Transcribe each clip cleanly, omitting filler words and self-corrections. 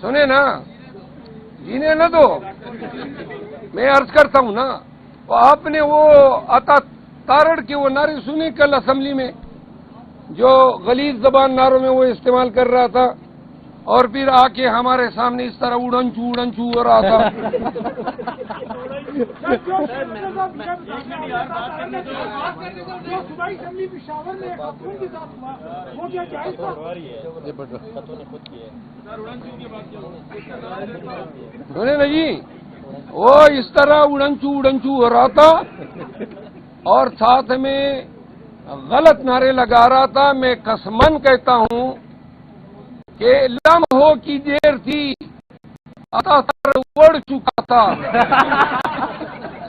سنے نا، جینے نہ دو، میں عرض کرتا ہوں نا، آپ نے وہ عطا تارڑ کے وہ نعرے سنے کل اسمبلی میں، جو غلیظ زبان نعروں میں وہ استعمال کر رہا تھا، اور پھر آ کے ہمارے سامنے اس طرح اڑنچو ہو رہا تھا۔ سنے نا جی، وہ اس طرح اڑنچو ہو رہا تھا اور ساتھ میں غلط نعرے لگا رہا تھا۔ میں قسمن کہتا ہوں کہ لمحوں کی دیر تھی، عطا تارڑ اڑ چکا تھا،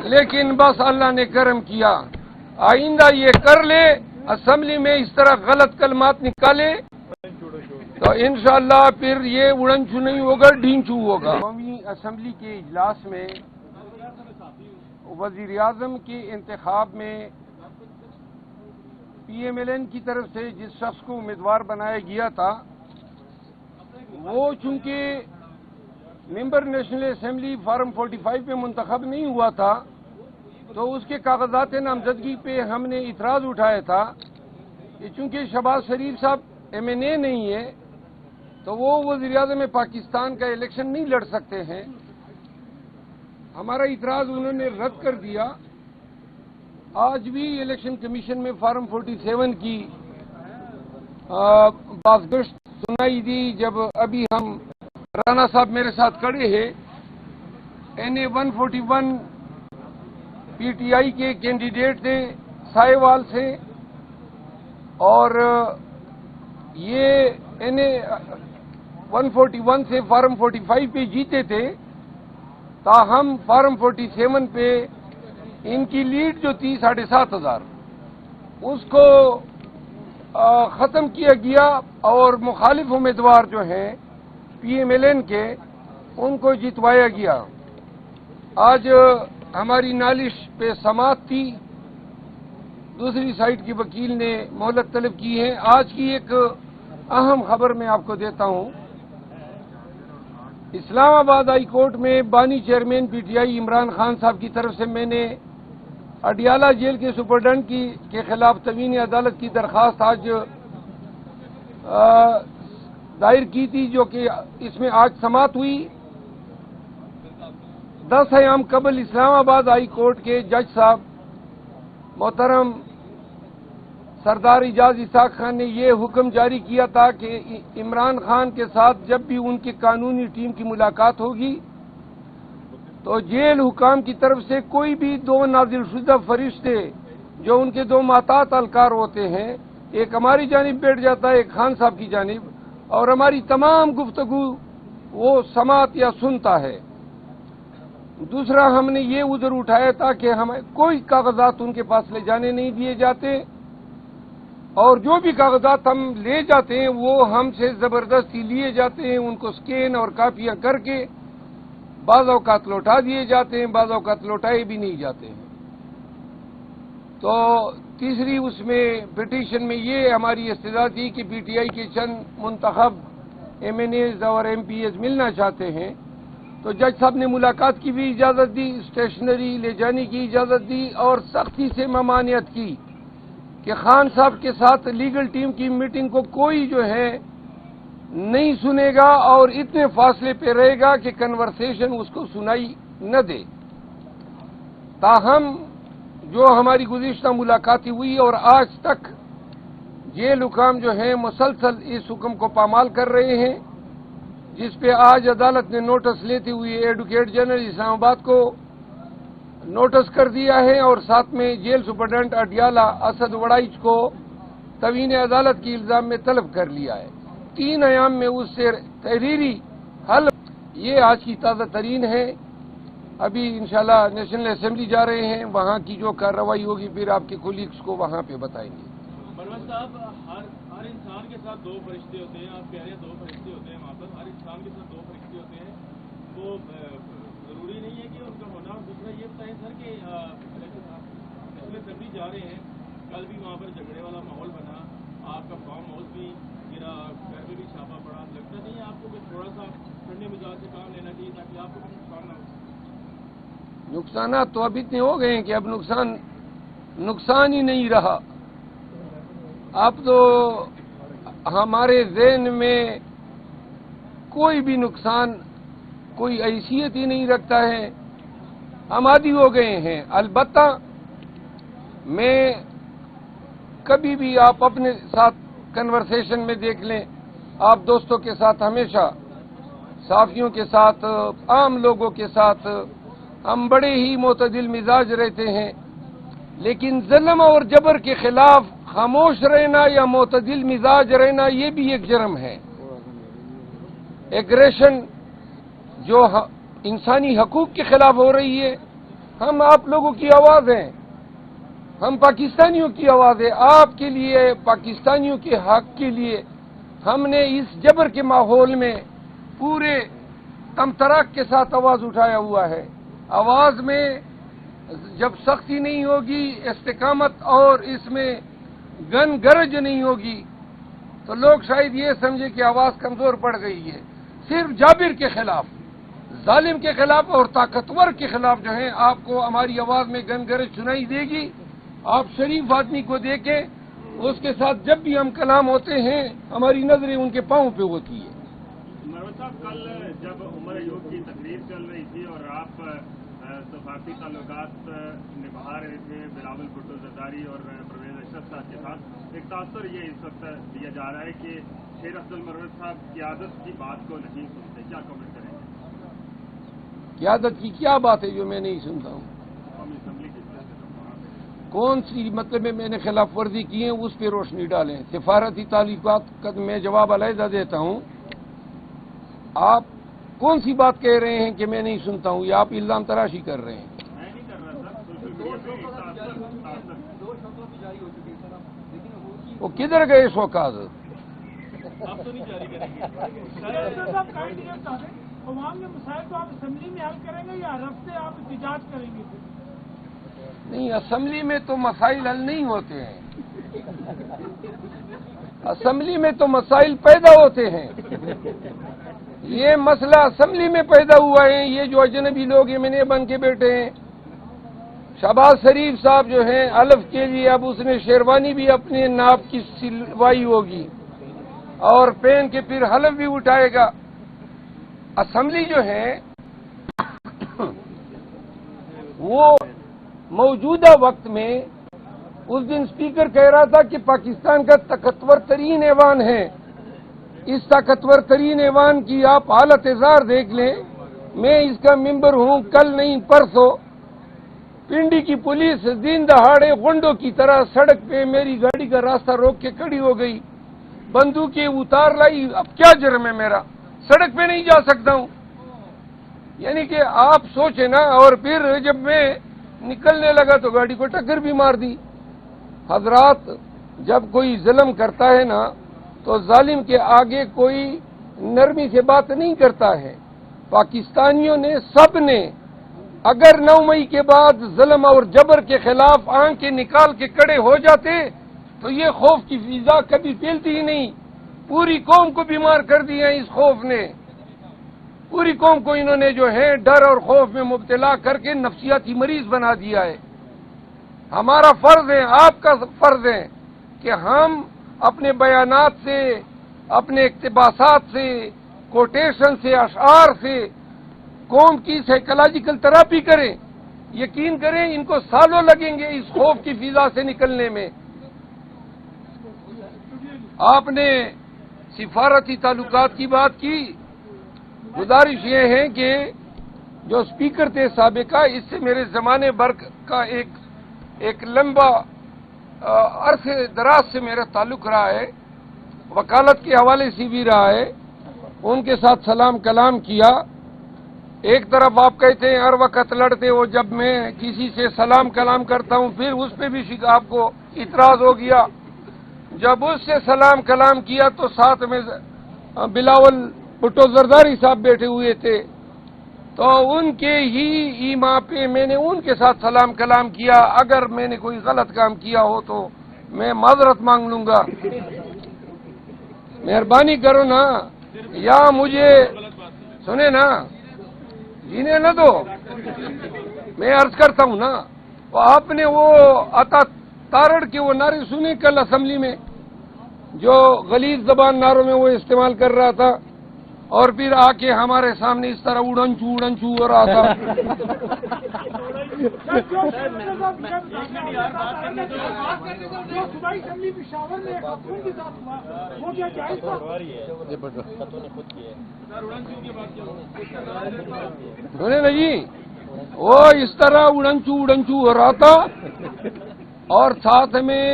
لیکن بس اللہ نے کرم کیا۔ آئندہ یہ کر لے، اسمبلی میں اس طرح غلط کلمات نکالے تو انشاءاللہ پھر یہ اڑنچو نہیں ہوگا، ڈھینچو ہوگا۔ قومی اسمبلی کے اجلاس میں وزیر اعظم کے انتخاب میں پی ایم ایل این کی طرف سے جس شخص کو امیدوار بنایا گیا تھا، وہ چونکہ ممبر نیشنل اسمبلی فارم 45 میں منتخب نہیں ہوا تھا، تو اس کے کاغذات نامزدگی پہ ہم نے اعتراض اٹھایا تھا کہ چونکہ شہباز شریف صاحب ایم این اے نہیں ہے تو وہ وزیر اعظم پاکستان کا الیکشن نہیں لڑ سکتے ہیں۔ ہمارا اعتراض انہوں نے رد کر دیا۔ آج بھی الیکشن کمیشن میں فارم 47 کی بازگشت سنائی دی، جب ابھی ہم رانا صاحب میرے ساتھ کھڑے ہیں، NA 141 پی ٹی آئی کے کینڈیڈیٹ تھے سائے وال سے، اور یہ NA 141 سے فارم 45 پہ جیتے تھے، تاہم فارم 47 پہ ان کی لیڈ جو تھی 7,500، اس کو ختم کیا گیا اور مخالف امیدوار جو ہیں پی ایم ایل این کے، ان کو جتوایا گیا۔ آج ہماری نالش پہ سماعت تھی، دوسری سائٹ کے وکیل نے مہلت طلب کی ہے۔ آج کی ایک اہم خبر میں آپ کو دیتا ہوں، اسلام آباد ہائی کورٹ میں بانی chairman P T I Imran Khan صاحب کی طرف سے میں نے اڈیالہ جیل کے سپرڈنٹ کے خلاف تموین عدالت کی درخواست آج دائر کی تھی، جو کہ اس میں آج سماعت ہوئی۔ 10 ایام قبل اسلام آباد ہائی کورٹ کے جج صاحب محترم سردار اعجاز اسحاق خان نے یہ حکم جاری کیا تھا کہ عمران خان کے ساتھ جب بھی ان کی قانونی ٹیم کی ملاقات ہوگی تو جیل حکام کی طرف سے کوئی بھی 2 نازل شدہ فرشتے جو ان کے 2 محتاط اہلکار ہوتے ہیں، ایک ہماری جانب بیٹھ جاتا ہے، ایک خان صاحب کی جانب، اور ہماری تمام گفتگو وہ سماعت یا سنتا ہے۔ دوسرا ہم نے یہ عذر اٹھایا تھا کہ ہمیں کوئی کاغذات ان کے پاس لے جانے نہیں دیے جاتے، اور جو بھی کاغذات ہم لے جاتے ہیں وہ ہم سے زبردستی لیے جاتے ہیں، ان کو سکین اور کاپیاں کر کے بعض اوقات لوٹا دیے جاتے ہیں، بعض اوقات لوٹائے بھی نہیں جاتے ہیں۔ تو تیسری اس میں پٹیشن میں یہ ہماری استدعا تھی کہ پی ٹی آئی کے چند منتخب ایم این ایز اور ایم پی ایز ملنا چاہتے ہیں، تو جج صاحب نے ملاقات کی بھی اجازت دی، اسٹیشنری لے جانے کی اجازت دی، اور سختی سے ممانعت کی کہ خان صاحب کے ساتھ لیگل ٹیم کی میٹنگ کو کوئی جو ہے نہیں سنے گا اور اتنے فاصلے پہ رہے گا کہ کنورسیشن اس کو سنائی نہ دے۔ تاہم جو ہماری گزشتہ ملاقاتیں ہوئی اور آج تک جیل حکام جو ہیں مسلسل اس حکم کو پامال کر رہے ہیں، جس پہ آج عدالت نے نوٹس لیتے ہوئے ایڈوکیٹ جنرل اسلام آباد کو نوٹس کر دیا ہے، اور ساتھ میں جیل سپرڈنٹ اڈیالہ اسد وڑائچ کو توہین عدالت کی الزام میں طلب کر لیا ہے۔ 3 ایام میں اس سے تحریری حل، یہ آج کی تازہ ترین ہے۔ ابھی انشاءاللہ نیشنل اسمبلی جا رہے ہیں، وہاں کی جو کارروائی ہوگی پھر آپ کے کولیگز کو وہاں پہ بتائیں گے۔ پرویز صاحب، ہر انسان کے ساتھ 2 فرشتے ہوتے ہیں، آپ کہہ رہے ہیں 2 فرشتے ہوتے ہیں وہاں پر، ہر انسان کے ساتھ 2 فرشتے ہوتے ہیں، وہ ضروری نہیں ہے کہ ان کا ہونا۔ اور دوسرا یہ بتائیں سر کہ نیشنل اسمبلی جا رہے ہیں، کل بھی وہاں پر جھگڑے والا ماحول بنا، آپ کا فارم ہاؤس بھی گرا، گھر میں بھی چھاپا پڑا، لگتا نہیں ہے آپ کو کہ تھوڑا سا ٹھنڈے مزاج سے کام لینا چاہیے تاکہ آپ کو نقصان نہ ہو؟ نقصانات تو اب اتنے ہو گئے ہیں کہ اب نقصان ہی نہیں رہا. اب تو ہمارے ذہن میں کوئی بھی نقصان کوئی حیثیت ہی نہیں رکھتا ہے. ہم عادی ہو گئے ہیں. البتہ میں کبھی بھی آپ اپنے ساتھ کنورسیشن میں دیکھ لیں، آپ دوستوں کے ساتھ ہمیشہ، صحافیوں کے ساتھ، عام لوگوں کے ساتھ ہم بڑے ہی معتدل مزاج رہتے ہیں. لیکن ظلم اور جبر کے خلاف خاموش رہنا یا معتدل مزاج رہنا یہ بھی ایک جرم ہے. ایگریشن جو انسانی حقوق کے خلاف ہو رہی ہے، ہم آپ لوگوں کی آواز ہیں، ہم پاکستانیوں کی آواز ہے. آپ کے لیے، پاکستانیوں کے حق کے لیے ہم نے اس جبر کے ماحول میں پورے تمتراک کے ساتھ آواز اٹھایا ہوا ہے. آواز میں جب سختی نہیں ہوگی، استقامت اور اس میں گن گرج نہیں ہوگی تو لوگ شاید یہ سمجھے کہ آواز کمزور پڑ گئی ہے. صرف جابر کے خلاف، ظالم کے خلاف اور طاقتور کے خلاف جو ہے آپ کو ہماری آواز میں گن گرج سنائی دے گی. آپ شریف آدمی کو دیکھیں، اس کے ساتھ جب بھی ہم کلام ہوتے ہیں ہماری نظریں ان کے پاؤں پہ ہوتی ہے. مروت صاحب، کل جب عمر ایوب کی تقریر چل رہی تھی اور آپ سفارتی تعلقات نبھا رہے تھے بلاول بھٹو زرداری اور پرویز اشرف صاحب کے ساتھ، ایک تاثر یہ اس وقت دیا جا رہا ہے کہ شیر افضل مروت صاحب قیادت کی بات کو نہیں سنتے. کیا کمنٹ کریں گے؟ قیادت کی کیا بات ہے جو میں نہیں سنتا ہوں؟ قومی اسمبلی کی کون سی مطلب میں نے خلاف ورزی کی ہے اس پہ روشنی ڈالیں. سفارتی تعلقات کا میں جواب علیحدہ دیتا ہوں. آپ کون سی بات کہہ رہے ہیں کہ میں نہیں سنتا ہوں، یا آپ الزام تراشی کر رہے ہیں؟ میں نہیں کر رہا سر. سوشل میڈیا پہ دو شبدوں بھی جاری ہو چکے ہیں سر، لیکن وہ کدھر گئے شوکاز؟ اب تو نہیں جاری کریں گے. عوام کے مسائل کو آپ اسمبلی میں حل کریں گے یا رفتے آپ احتجاج کریں گے؟ نہیں، اسمبلی میں تو مسائل حل نہیں ہوتے ہیں. اسمبلی میں تو مسائل پیدا ہوتے ہیں. یہ مسئلہ اسمبلی میں پیدا ہوا ہے. یہ جو اجنبی لوگ ایمنے بن کے بیٹھے ہیں، شہباز شریف صاحب جو ہیں حلف کے لیے اب اس نے شیروانی بھی اپنے ناپ کی سلوائی ہوگی اور پہن کے پھر حلف بھی اٹھائے گا. اسمبلی جو ہے وہ موجودہ وقت میں، اس دن اسپیکر کہہ رہا تھا کہ پاکستان کا طاقتور ترین ایوان ہے. اس طاقتور ترین ایوان کی آپ حالت زار دیکھ لیں. میں اس کا ممبر ہوں. کل نہیں پرسوں پنڈی کی پولیس دن دہاڑے غنڈوں کی طرح سڑک پہ میری گاڑی کا راستہ روک کے کھڑی ہو گئی، بندوقیں اتار لائی. اب کیا جرم ہے میرا؟ سڑک پہ نہیں جا سکتا ہوں. یعنی کہ آپ سوچیں نا. اور پھر جب میں نکلنے لگا تو گاڑی کو ٹکر بھی مار دی. حضرات، جب کوئی ظلم کرتا ہے نا تو ظالم کے آگے کوئی نرمی سے بات نہیں کرتا ہے. پاکستانیوں نے، سب نے، اگر 9 مئی کے بعد ظلم اور جبر کے خلاف آنکھیں نکال کے کھڑے ہو جاتے تو یہ خوف کی فضا کبھی پھیلتی ہی نہیں. پوری قوم کو بیمار کر دیا اس خوف نے. پوری قوم کو انہوں نے جو ہے ڈر اور خوف میں مبتلا کر کے نفسیاتی مریض بنا دیا ہے. ہمارا فرض ہے، آپ کا فرض ہے کہ ہم اپنے بیانات سے، اپنے اقتباسات سے، کوٹیشن سے، اشعار سے قوم کی سائیکولوجیکل تھراپی کریں. یقین کریں ان کو سالوں لگیں گے اس خوف کی فضا سے نکلنے میں. آپ نے سفارتی تعلقات کی بات کی. گزارش یہ ہے کہ جو اسپیکر تھے سابقہ، اس سے میرے زمانے بھر کا ایک لمبا عرصے دراز سے میرا تعلق رہا ہے، وکالت کے حوالے سے بھی رہا ہے. ان کے ساتھ سلام کلام کیا. ایک طرف آپ کہتے ہیں ہر وقت لڑتے ہو، جب میں کسی سے سلام کلام کرتا ہوں پھر اس پہ بھی آپ کو اعتراض ہو گیا. جب اس سے سلام کلام کیا تو ساتھ میں بلاول بھٹو زرداری صاحب بیٹھے ہوئے تھے، تو ان کے ہی ایما پہ میں نے ان کے ساتھ سلام کلام کیا. اگر میں نے کوئی غلط کام کیا ہو تو میں معذرت مانگ لوں گا. مہربانی کرو نا. یا سنے نا، جینے نہ دو، میں عرض کرتا ہوں نا، آپ نے وہ عطا تارڑ کے وہ نعرے سنے کل اسمبلی میں، جو غلیظ زبان نعروں میں وہ استعمال کر رہا تھا، اور پھر آ کے ہمارے سامنے اس طرح اڑنچو ہو رہا تھا۔ سنے نا جی، وہ اس طرح اڑنچو ہو رہا تھا اور ساتھ میں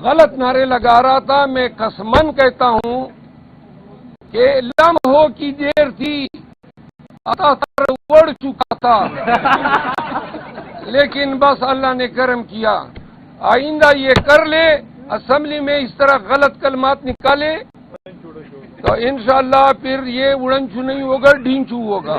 غلط نعرے لگا رہا تھا۔ میں قسمن کہتا ہوں کہ لمحوں کی دیر تھی، عطا سر اڑ چکا تھا، لیکن بس اللہ نے کرم کیا۔ آئندہ یہ کر لے، اسمبلی میں اس طرح غلط کلمات نکالے تو انشاءاللہ پھر یہ اڑنچو نہیں ہوگا، ڈھینچو ہوگا۔